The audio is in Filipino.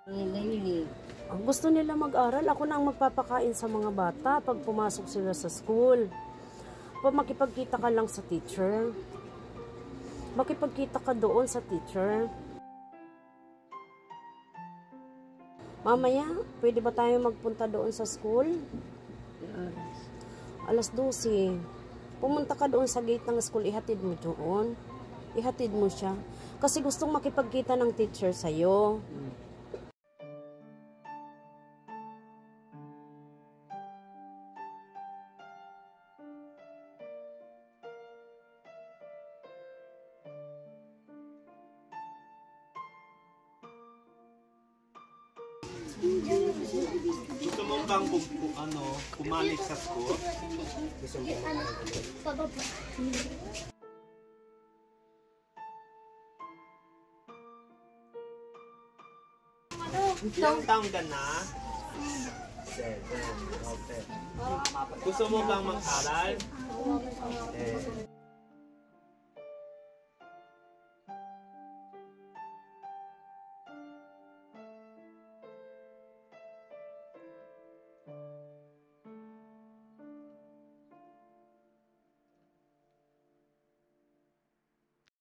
Ang gusto nila mag-aral, ako na ang magpapakain sa mga bata pag pumasok sila sa school. Makipagkita ka lang sa teacher. Makipagkita ka doon sa teacher. Mamaya, pwede ba tayo magpunta doon sa school? Alas 12. Pumunta ka doon sa gate ng school, ihatid mo doon. Ihatid mo siya. Kasi gustong makipagkita ng teacher sa'yo. Gusto mo bang pumalik sa school? Gusto mo ilang taong ka na? 7. Okay. Gusto mo bang mag-aral?